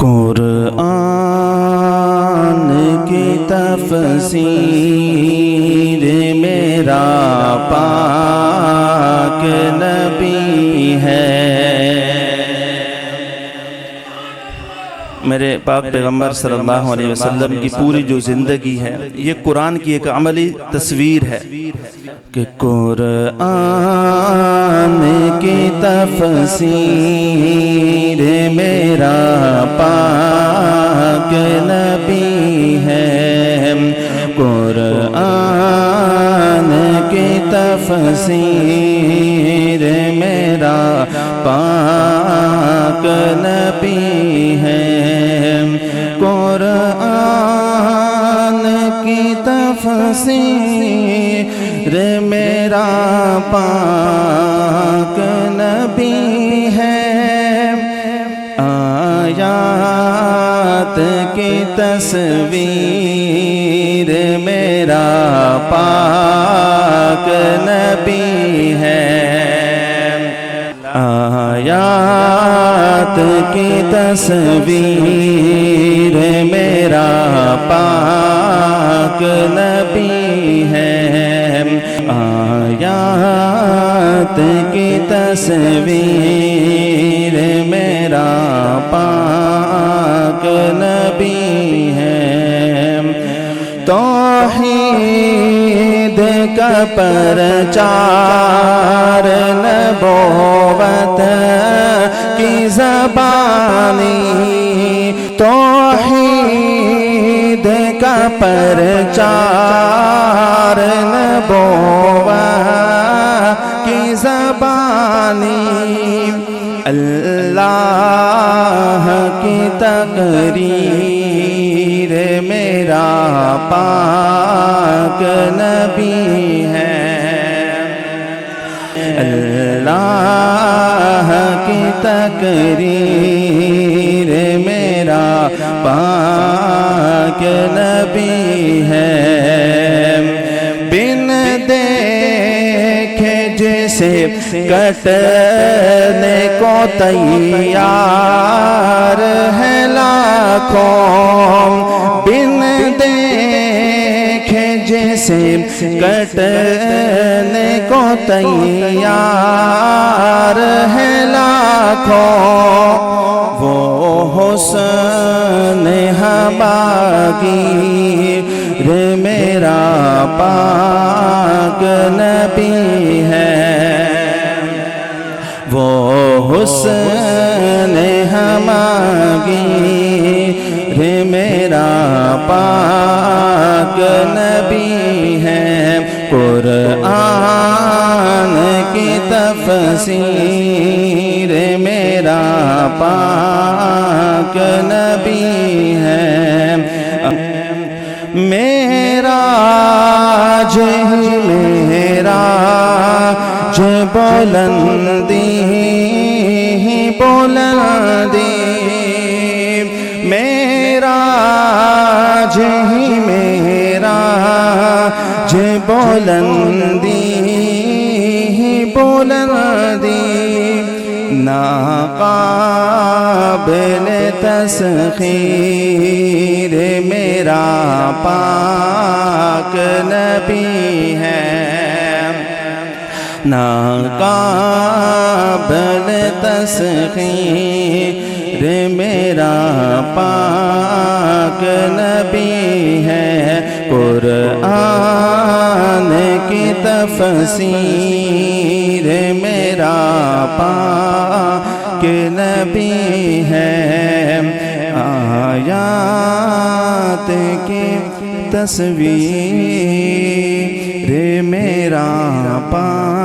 قرآن کی تفسیر میرا پاک نبی ہے۔ میرے پاک پیغمبر صلی اللہ علیہ وسلم کی پوری جو زندگی ہے یہ قرآن کی ایک عملی تصویر ہے کہ قرآن کی تفسیر میرا پاک نبی ہے۔ قرآن کی تفسیر میرا پاک نبی ہے۔ قرآن کی تفسیر میرا پاک نبی ہے۔ آیات کی تصویر میرا پاک نبی ہے۔ آیات کی تصویر میرا پاک نبی ہے۔ آیات کی تصویر میرا پاک نبی ہے۔ توحید کا پرچار نبوت کی زبانی، توحید کا پرچار نبوت کی زبانی، اللہ کی تقریر میرا پاک نبی ہے۔ اللہ کی تقریر میرا پاک نبی ہے۔ بن دیکھے جسے کٹنے کو تیار ہے لاکھوں، بن دیکھے جسے کٹنے کو تیار ہے لاکھوں، وہ حسن ہماگیر میرا پاک نبی ہے۔ وہ حسن ہماگیر میرا پاک نبی ہے۔ قرآن کی تفسیر میرا پاک نبی ہے۔ معراج ہی معراج بلندی ہی بلندی، معراج ہی معراج بلندی ہی بلندی، ناقابل تسخیر میرا پاک نبی ہے۔ ناقابل تسخیر میرا پاک نبی ہے۔ قرآن کی تفسیر میرا پاک نبی ہے۔ آیات کی تصویر میرا پاک